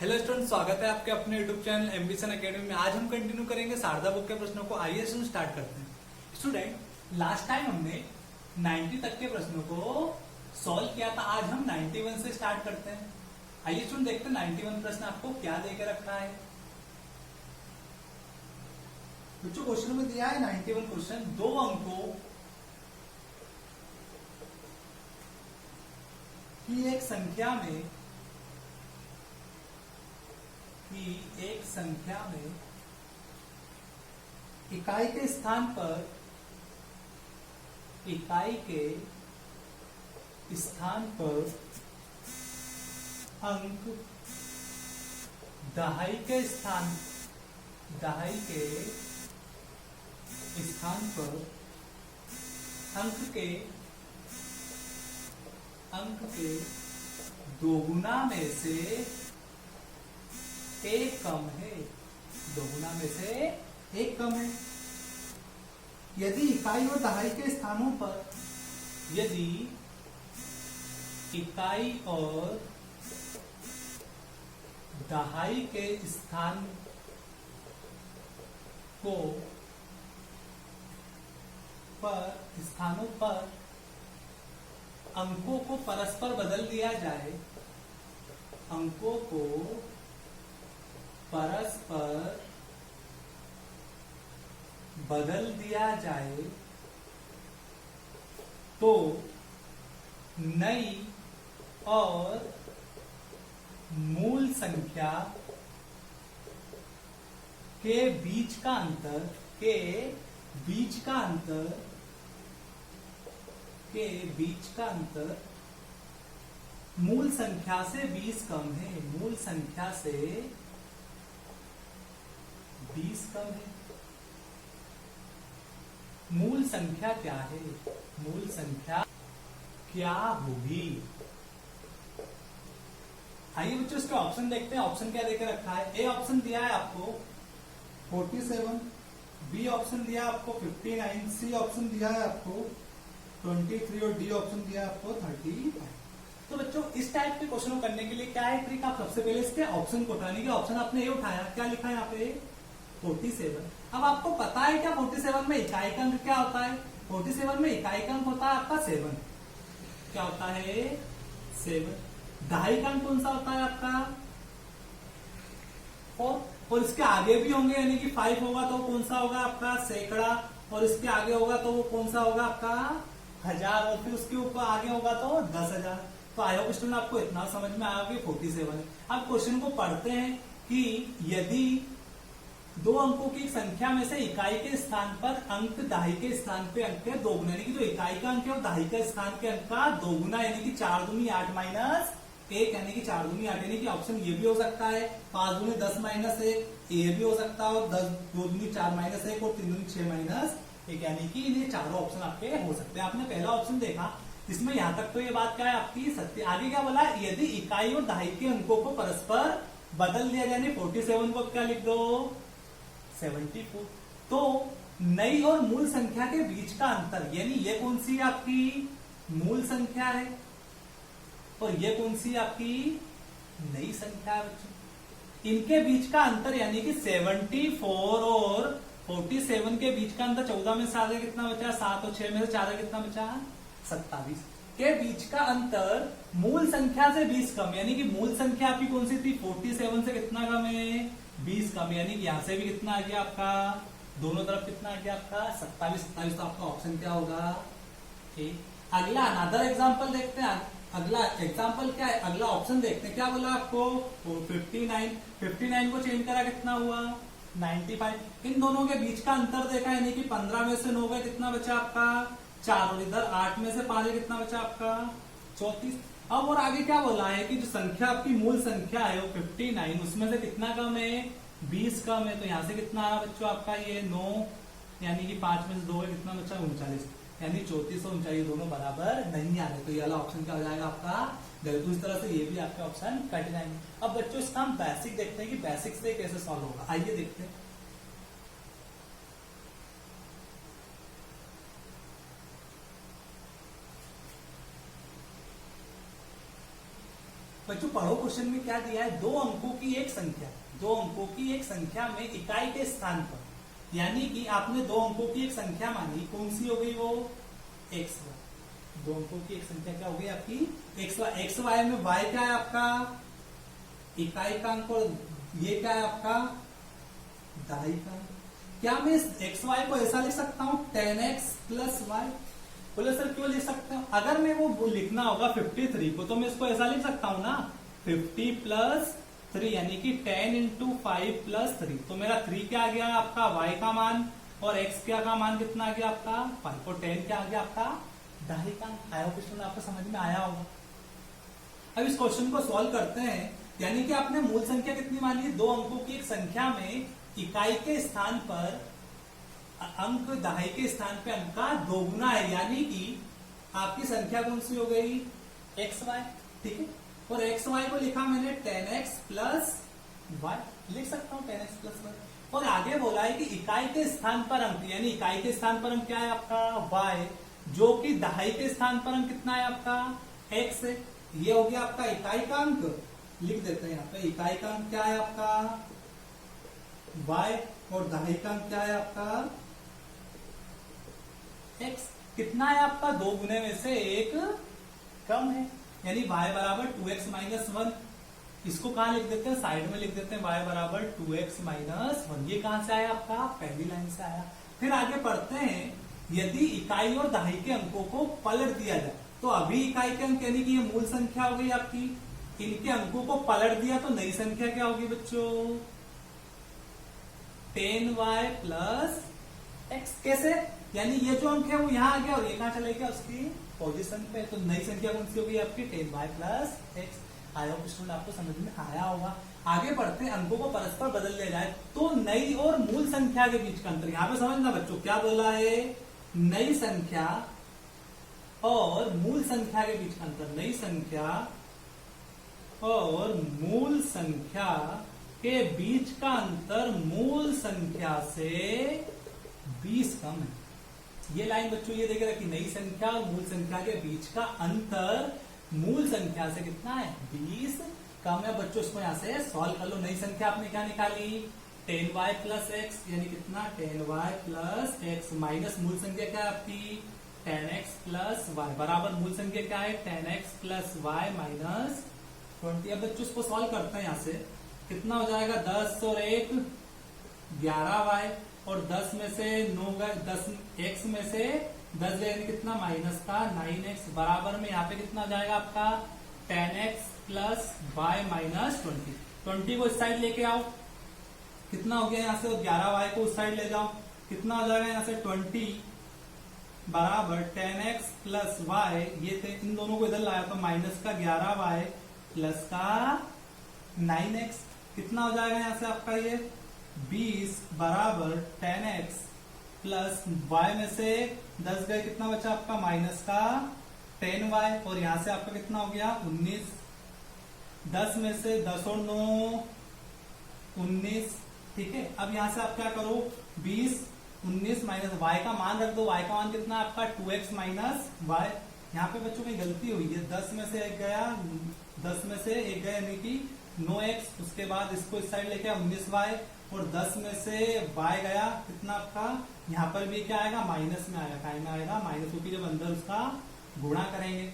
Hello student, स्वागत है आपके अपने यूट्यूब चैनल एम्बिशन एकेडमी में। आज हम कंटिन्यू करेंगे शारदा बुक के प्रश्नों को। आइए स्टार्ट करते हैं। स्टूडेंट, लास्ट टाइम हमने 90 तक के प्रश्नों को सॉल्व किया था। आज हम 91 से स्टार्ट करते हैं। आइए स्टूडेंट देखते हैं 91 प्रश्न आपको क्या देके रखा है। बच्चों, क्वेश्चन में दिया है 91 क्वेश्चन, 2 अंकों की एक संख्या में इकाई के स्थान पर अंक दहाई के स्थान पर अंक के दोगुना में से एक कम है। दोगुना में से एक कम है। यदि इकाई और दहाई के स्थानों पर इकाई और दहाई के स्थानों पर अंकों को परस्पर बदल दिया जाए, अंकों को परस्पर बदल दिया जाए तो नई और मूल संख्या के बीच का अंतर मूल संख्या से 20 कम है। मूल संख्या से 20 कम है। मूल संख्या क्या है? मूल संख्या क्या होगी? आइए बच्चों इसके ऑप्शन देखते हैं। ऑप्शन क्या देकर रखा है? ए ऑप्शन दिया है आपको 47, बी ऑप्शन दिया है आपको 59, सी ऑप्शन दिया है आपको 23 और डी ऑप्शन दिया है आपको 35। तो बच्चों, इस टाइप के क्वेश्चन को करने के लिए क्या है ट्रिक? आप सबसे पहले इसके ऑप्शन को उठाने के। ऑप्शन आपने ये उठाया, क्या लिखा है यहाँ पे? 47। अब आपको पता है क्या 47 में इकाई का अंक क्या होता है? 47 में इकाई का अंक होता है आपका 7। क्या होता है? 7। दहाई का अंक कौन सा होता है आपका? 4। और इसके आगे भी होंगे, यानी कि 5 होगा तो कौन सा होगा आपका? सैकड़ा। और इसके आगे होगा तो वो कौन सा होगा आपका? 1000। और फिर उसके ऊपर आगे होगा तो 10,000। तो आई होप स्टूडेंट आपको इतना समझ में आया कि 47 है। अब क्वेश्चन को पढ़ते हैं कि यदि दो अंकों की संख्या में से इकाई के स्थान पर अंक दहाई के स्थान पे अंक के दोगुना, यानी कि जो इकाई का अंक है वो दहाई के स्थान के अंक का दोगुना, यानी कि 4 दूनी 8 माइनस 1, यानी कि 4 दूनी 8, यानी कि ऑप्शन ये भी हो सकता है 5 दूनी 10 माइनस 1, ये भी हो सकता है, और 2 दूनी 4 माइनस 1 और 3 दूनी 6 माइनस 1, यानी कि ये चारों ऑप्शन आपके हो सकते हैं। आपने पहला ऑप्शन देखा, इसमें यहां तक तो ये बात क्या है आपकी सत्य। आगे क्या बोला? यदि इकाई और दहाई के अंकों को परस्पर बदल दिया जाए, 47 को क्या लिख दो? 74। तो नई और मूल संख्या के बीच का अंतर, यानी ये कौन सी आपकी मूल संख्या है और ये कौन सी आपकी नई संख्या है बच्चों? इनके बीच का अंतर यानी कि 74 और 47 के बीच का अंतर 14 में से आगे कितना बचा? 7 और 6 में से 4 कितना बचा? 27 के बीच का अंतर मूल संख्या से 20 कम, यानी कि मूल संख्या आपकी कौन सी थी? 47 से कितना कम है? 20 कम, यानी कि यहां से भी कितना आ गया आपका? दोनों तरफ कितना आ गया आपका? 27। तो आपका ऑप्शन क्या होगा? अगला अनदर एग्जांपल देखते हैं। अगला एग्जांपल क्या है? अगला ऑप्शन देखते हैं। क्या बोला आपको? 59 को चेंज करा कितना हुआ? 95। इन दोनों के बीच का अंतर देखा, यानी कि 15 में से 9 गए, कितना बचा आपका? 4। और इधर 8 में से 5 कितना बचा आपका? 34। अब और आगे क्या बोला है कि जो संख्या आपकी मूल संख्या है वो 59, उसमें से कितना कम है? 20 कम है। तो यहां से कितना आ रहा बच्चों आपका? ये 9, यानी कि 5 में से 2 है, कितना बचा? 39, यानी 34 और 39 दोनों बराबर नहीं आ रहे। तो ये वाला ऑप्शन क्या हो जाएगा आपका? गलत। उस तरह से ये भी आपके ऑप्शन कट जाएंगे। अब बच्चों इसका हम बेसिक देखते हैं कि बेसिक से कैसे सॉल्व होगा। आइए देखते हैं। बच्चों पढ़ो, क्वेश्चन में क्या दिया है, दो अंकों की एक संख्या, दो अंकों की एक संख्या में इकाई के स्थान पर, यानी कि आपने दो अंकों की एक संख्या मानी, कौन सी हो गई वो, एक्स वाई। दो अंकों की एक संख्या क्या हो गई आपकी, एक्स वाई। एक्स वाई में वाई क्या है आपका, इकाई का अंक, और ये क्या है आपका, दहाई का अंक। क्या मैं इस एक्स वाई को ऐसा लिख सकता हूं 10x प्लस वाई? बोले सर क्यों लिख सकते हो, अगर मैं वो लिखना होगा 53 को तो मैं इसको ऐसा लिख सकता हूं ना, 50 प्लस 3 यानी कि 10 इंटू 5 प्लस 3। तो मेरा 3 क्या आ गया आपका y का मान, और x क्या का मान कितना आ गया आपका 5, और 10 क्या आ गया आपका दहाई का। आया हो क्वेश्चन, आपको समझ में आया होगा। अब इस क्वेश्चन को सॉल्व करते हैं, यानी कि आपने मूल संख्या कितनी मानी है, दो अंकों की एक संख्या में इकाई के स्थान पर अंक दहाई के स्थान पे अंक का दोगुना है, यानी कि आपकी संख्या कौन सी हो गई, एक्स वाई। ठीक है, और एक्स वाई को लिखा मैंने 10x प्लस वाई, लिख सकता हूं 10x प्लस वाई। और आगे बोला है कि इकाई के स्थान पर अंक, यानी इकाई के स्थान पर अंक क्या है आपका y, जो कि दहाई के स्थान पर अंक कितना है आपका x है। ये हो गया आपका इकाई का अंक, लिख देते हैं यहाँ पे, इकाई का अंक क्या है आपका y, और दहाई का अंक क्या है आपका x। कितना है आपका, दो गुने में से एक कम है, यानी y बराबर 2x माइनस 1। इसको कहां लिख देते हैं, साइड में लिख देते हैं, y बराबर 2x माइनस 1। ये कहां से आया आपका, पहली लाइन से आया। फिर आगे पढ़ते हैं, यदि इकाई और दहाई के अंकों को पलट दिया जाए, तो अभी इकाई के अंक यानी कि ये मूल संख्या हो गई आपकी, इनके अंकों को पलट दिया तो नई संख्या क्या होगी बच्चों, 10y प्लस x। कैसे, यानी ये जो अंक है वो यहाँ आ गया और ये कहां चले गया, उसकी पोजीशन पे। तो नई संख्या कौन सी होगी आपकी 10y प्लस x। आया हो स्टूडेंट, आपको समझ में आया होगा। आगे बढ़ते हैं, अंकों को परस्पर बदल लिया जाए तो नई और मूल संख्या के बीच का अंतर। यहाँ पे समझना बच्चों, क्या बोला है, नई संख्या और मूल संख्या के बीच का अंतर। नई संख्या और मूल संख्या के बीच का अंतर मूल संख्या से 20 कम है। ये लाइन बच्चों ये देख रखी, नई संख्या और मूल संख्या के बीच का अंतर मूल संख्या से कितना है, 20 कम है। बच्चों इसको यहां से सॉल्व कर लो। नई संख्या आपने क्या निकाली, 10y प्लस एक्स, यानी कितना 10y प्लस एक्स, माइनस मूल संख्या क्या है आपकी 10x प्लस वाई, बराबर मूल संख्या क्या है 10x प्लस वाई माइनस 20। अब बच्चों इसको सॉल्व करते हैं, यहां से कितना हो जाएगा, 10 और 1 11y, और 10 में से 9 गए, 10 x में से 10 गए, कितना माइनस का 9x, बराबर में यहाँ पे कितना हो जाएगा आपका 10x प्लस वाई माइनस 20। 20 को इस साइड लेके आओ, कितना हो गया यहाँ से, 11y को उस साइड ले जाओ, कितना हो जाएगा यहाँ से 20 बराबर 10x प्लस वाई। ये थे, इन दोनों को इधर लाया तो माइनस का 11y प्लस का 9x, कितना हो जाएगा यहाँ से आपका ये 20 बराबर 10x प्लस y में से 10 गए, कितना बचा आपका माइनस का 10y, और यहां से आपका कितना हो गया 19। 10 में से 10 और 9 19। ठीक है, अब यहां से आप क्या करो, 20 19 माइनस y का मान रख दो, y का मान कितना आपका 2x माइनस y। यहाँ पे बच्चों की गलती हुई है, 10 में से एक गया, 10 में से एक गया यानी कि 9x, उसके बाद इसको इस साइड लेके 19y, और 10 में से y गया, कितना आपका यहाँ पर भी क्या आएगा माइनस में आएगा, काय में आएगा माइनस, क्योंकि जब अंदर उसका गुणा करेंगे।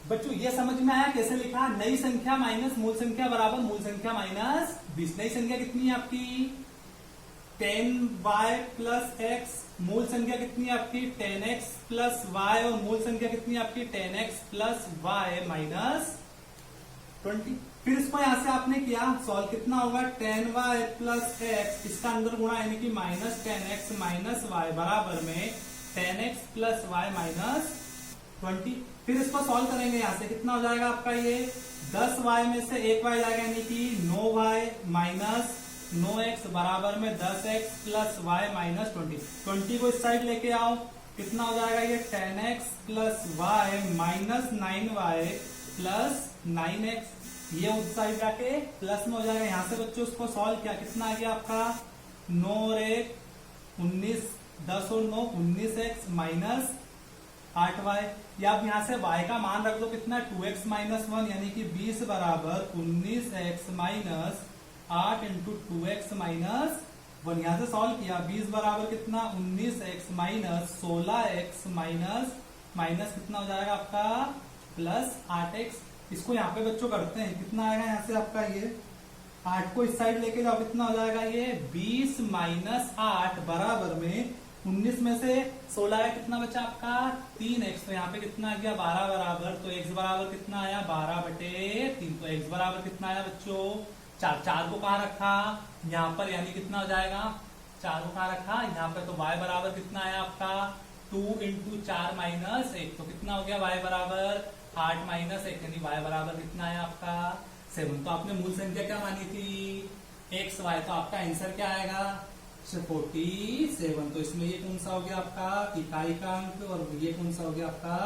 बच्चों ये समझ में आया कैसे लिखा, नई संख्या माइनस मूल संख्या बराबर मूल संख्या माइनस 20। नई संख्या कितनी है आपकी 10y प्लस एक्स, मूल संख्या कितनी है आपकी 10x प्लस y, और मूल संख्या कितनी है आपकी 10x प्लस y माइनस 20। फिर इसको यहां से आपने किया सॉल्व, कितना होगा 10y प्लस एक्स, इसका अंदर गुणा यानी कि माइनस 10x माइनस y बराबर में 10x प्लस y माइनस 20। फिर इसको सॉल्व करेंगे, यहां से कितना हो जाएगा आपका ये 10y में से 1y जाएगा यानी कि 9y माइनस 9x बराबर में 10x प्लस y माइनस 20। 20 को इस साइड लेके आओ, कितना हो जाएगा ये 10x plus y minus 9y plus 9x। ये उस साइड जाके प्लस में हो जाएगा। यहां से बच्चों उसको सॉल्व किया, कितना आ गया आपका 9 और 1 19, 10 और 9 19x माइनस 8y। या आप यहां से y का मान रख दो कितना 2x माइनस 1 यानी कि 20 बराबर 19x minus 8 into 2x minus 1। यहां से सॉल्व किया 20 बराबर कितना 19x माइनस 16x माइनस कितना हो जाएगा आपका प्लस 8x। इसको यहाँ पे बच्चों करते हैं, कितना आएगा यहाँ से आपका ये 8 को इस साइड लेके जाओ, कितना हो जाएगा ये 20 माइनस 8 बराबर में 19 में से 16 है, कितना बचा आपका 3x। तो यहाँ पे कितना आ गया 12 बराबर, तो x बराबर कितना आया 12/3। तो x बराबर कितना आया बच्चों 4 को कहाँ रखा यहाँ पर, यानी कितना हो जाएगा 4 को कहाँ रखा यहाँ पे। तो y बराबर कितना आया आपका 2 इंटू 4 माइनस 1। तो कितना हो गया y बराबर 8 माइनस 1, यानी y बराबर कितना आया आपका 7। तो आपने मूल संख्या क्या मानी थी x y, तो आपका आंसर क्या आएगा 47। तो इसमें ये कौन सा हो गया आपका इकाई का अंक और ये कौन सा हो गया आपका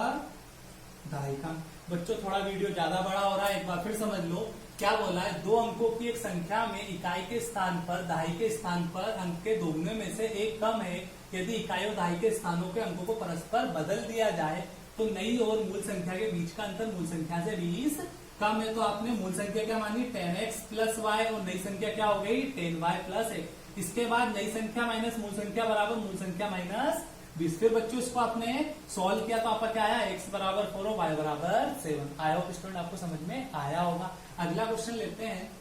दहाई का अंक। बच्चों थोड़ा वीडियो ज्यादा बड़ा हो रहा है, एक बार फिर समझ लो क्या बोला है। 2 अंकों की एक संख्या में इकाई के स्थान पर दहाई के स्थान पर अंक के दोगुने में से एक कम है। यदि इकाई और दहाई के स्थानों के अंकों को परस्पर बदल दिया जाए तो नई और मूल संख्या के बीच का अंतर मूल संख्या से 20 कम है। तो आपने मूल संख्या क्या मानी 10x प्लस वाई और नई संख्या क्या हो गई 10y प्लस 1। इसके बाद नई संख्या माइनस मूल संख्या बराबर मूल संख्या माइनस 20। फिर बच्चों इसको आपने सॉल्व किया तो आपका क्या आया x बराबर 4 और y बराबर 7। आई होप स्टूडेंट आपको समझ में आया होगा। अगला क्वेश्चन लेते हैं।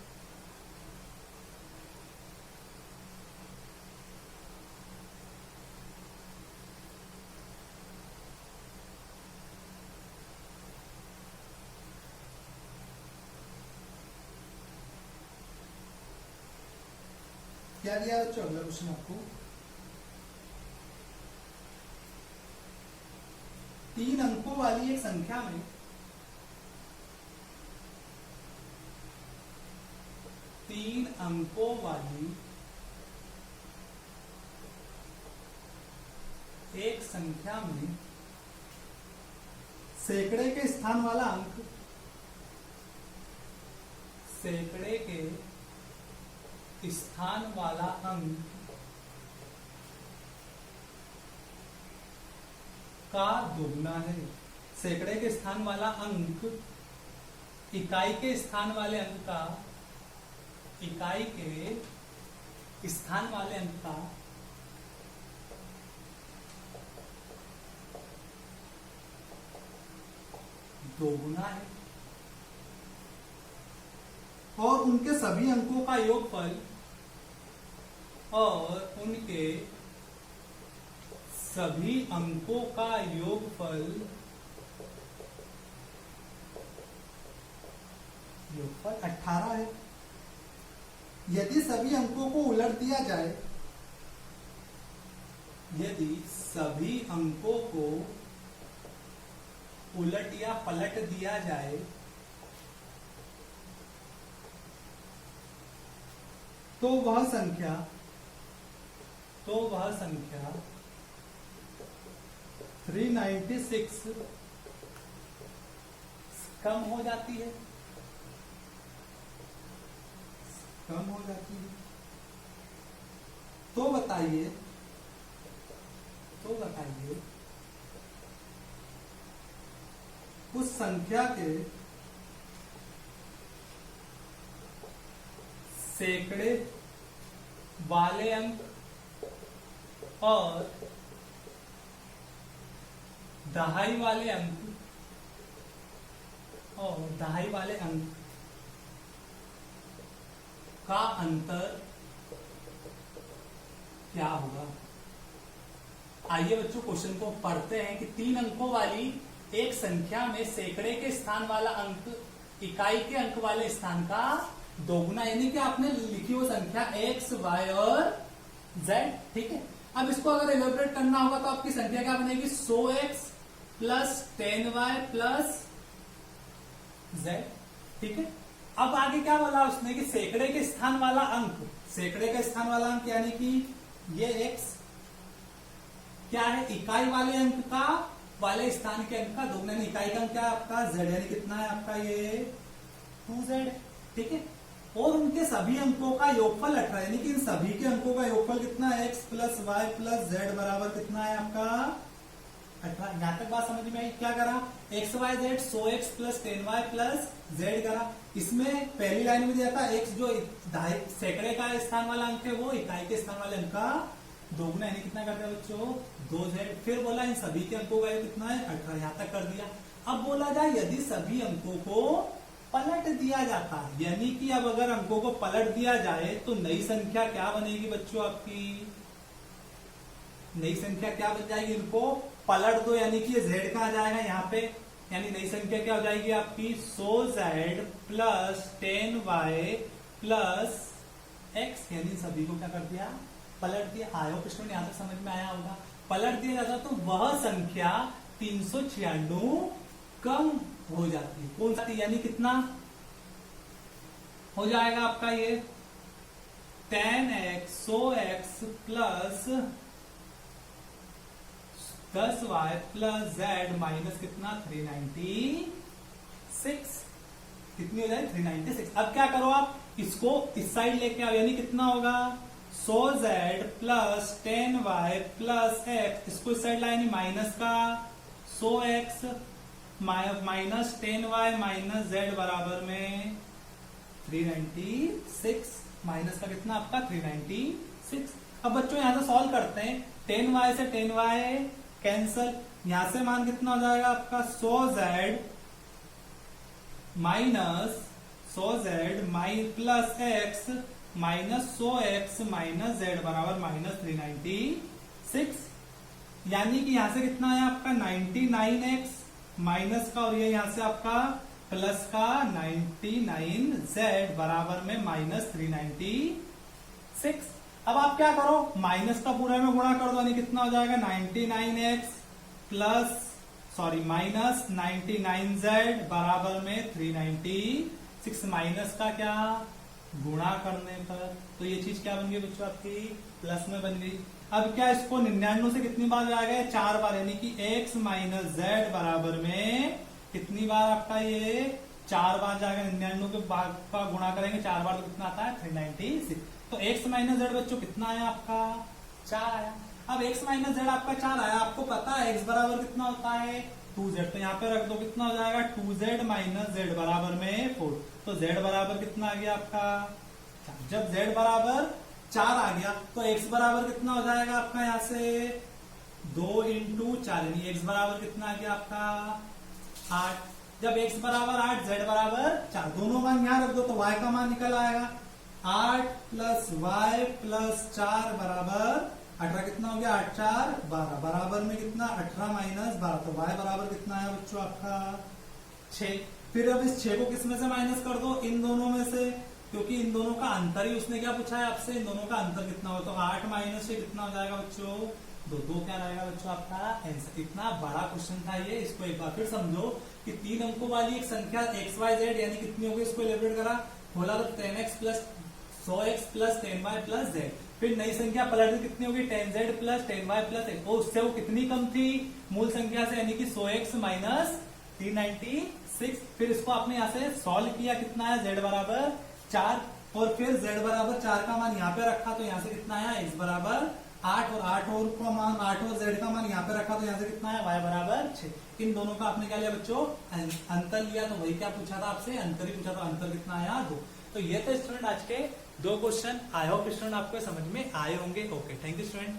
क्या दिया बच्चों अगला क्वेश्चन आपको 3 अंकों वाली एक संख्या में तीन अंकों वाली एक संख्या में सैकड़े के स्थान वाला अंक सैकड़े के स्थान वाला अंक का दोगुना है। सैकड़े के स्थान वाला अंक इकाई के स्थान वाले अंक का इकाई के स्थान वाले अंक का दोगुना है और उनके सभी अंकों का योगफल और उनके सभी अंकों का योगफल 18 है। यदि सभी अंकों को उलट दिया जाए यदि सभी अंकों को उलट या पलट दिया जाए तो वह संख्या 396 कम हो जाती है तो बताइए उस संख्या के सैकड़े वाले अंक और दहाई वाले अंक का अंतर क्या होगा। आइए बच्चों क्वेश्चन को पढ़ते हैं कि 3 अंकों वाली एक संख्या में सैकड़े के स्थान वाला अंक इकाई के अंक वाले स्थान का दोगुना, यानी कि आपने लिखी वो संख्या x, y और z। ठीक है, अब इसको अगर एलोबरेट करना होगा तो आपकी संख्या क्या बनेगी 100x plus 10y plus z। ठीक है, अब आगे क्या बोला उसने कि सैकड़े के स्थान वाला अंक यानी कि ये x क्या है इकाई वाले अंक का वाले स्थान के अंक का दोगुना। इकाई का अंक क्या है आपका z, यानी कितना है आपका ये 2z, ठीक है। और उनके सभी अंकों का योगफल 18, यानी कि इन सभी के अंकों का योगफल कितना है, x plus Y plus Z बराबर कितना है आपका 18। यहां तक बात समझ में आई। क्या करा, X Y Z 100x plus 10y plus Z करा। इसमें पहली लाइन में दिया था x जो सैकड़े का स्थान वाला अंक है वो इकाई के स्थान वाले अंक का दोगुना, यानी कितना कर दिया बच्चों 2z। फिर बोला इन सभी के अंकों का कितना है 18, यहां तक कर दिया। अब बोला जाए यदि सभी अंकों को पलट दिया जाता है, यानी कि अब अगर अंकों को पलट दिया जाए तो नई संख्या क्या बनेगी बच्चों आपकी, नई संख्या क्या बन जाएगी, इनको पलट दो, यानी कि ये z कहा जाएगा यहाँ पे, यानी नई संख्या क्या हो जाएगी आपकी 100z plus 10y plus x, यानी सभी को क्या कर दिया पलट दिया। आयो प्रश्न यहां तक समझ में आया होगा। पलट दिया जाता तो वह संख्या 396 कम हो जाती है, कौन सा, यानी कितना हो जाएगा आपका ये 10x 100x plus 10y plus z minus कितना 396, कितनी हो जाए 396। अब क्या करो आप इसको इस साइड लेके आओ, यानी कितना होगा 100z plus 10y plus x, इसको इस साइड लाए माइनस का 100x minus 10y minus z बराबर में 396, माइनस का कितना आपका 396। अब बच्चों यहां से सॉल्व करते हैं, 10y से 10y कैंसल, यहां से मान कितना हो जाएगा आपका 100z minus 100z plus x minus 100x minus z बराबर माइनस 396, यानी कि यहां से कितना है आपका 99x माइनस का, और ये यहां से आपका प्लस का 99z बराबर में माइनस 396। अब आप क्या करो माइनस का पूरा में गुणा कर दो, यानी कितना हो जाएगा 99x प्लस माइनस 99z बराबर में 396, माइनस का क्या गुणा करने पर, तो ये चीज क्या बन गई बच्चों आपकी प्लस में बन गई। अब क्या इसको 99 से कितनी बार जाएगा 4 बार, यानी कि x माइनस जेड बराबर में कितनी बार आपका ये 4 बार जाएगा, 99 के भाग का गुणा करेंगे 4 बार तो कितना आता है 396। तो x माइनस जेड बच्चों कितना आया आपका 4 आया। अब x माइनस जेड आपका 4 आया, आपको पता है x बराबर कितना होता है 2z, तो यहाँ पे रख दो कितना हो जाएगा 2z माइनस जेड बराबर में 4, तो z बराबर कितना आ गया आपका 4। जब z बराबर 4 आ गया तो x बराबर कितना हो जाएगा आपका यहाँ से 2 इंटू 4, यानी x बराबर कितना आ गया आपका 8। जब x बराबर 8 z बराबर 4, दोनों मान यहाँ रख दो तो y का मान निकल आएगा 8 प्लस y प्लस 4 बराबर 18, कितना हो गया 8 4 12 बराबर में कितना 18 माइनस 12, तो y बराबर कितना है बच्चों आपका 6। फिर अब इस 6 को किसमें से माइनस कर दो, इन दोनों में से, क्योंकि इन दोनों का अंतर ही उसने क्या पूछा है आपसे, इन दोनों का अंतर कितना हो, तो 8 माइनस से कितना हो जाएगा बच्चों 2 क्या रहेगा बच्चों आपका आंसर। इतना बड़ा क्वेश्चन था ये, इसको एक बार फिर समझो कि 3 अंकों वाली एक संख्या एक्स वाई जेड यानी कितनी होगी, इसको इलेबरेट करा, बोला तो 10x plus 100x plus 10y plus z, फिर नई संख्या पलट दी कितनी होगी 10z plus 10y plus x, और उससे वो कितनी कम थी मूल संख्या से, यानी कि 100x माइनस 396। फिर इसको आपने यहाँ से सॉल्व किया, कितना है z बराबर 4, और फिर z बराबर 4 का मान यहाँ पे रखा तो यहाँ से कितना आया x बराबर 8, और 8 और का मान 8 और z का मान यहाँ पे रखा तो यहाँ से कितना है y बराबर 6। इन दोनों का आपने क्या लिया बच्चों अंतर लिया, तो वही क्या पूछा था आपसे अंतर ही पूछा था, अंतर कितना आया 2। तो ये तो स्टूडेंट आज के 2 क्वेश्चन, आई होप स्टूडेंट आपको समझ में आए होंगे। Okay, thank you student.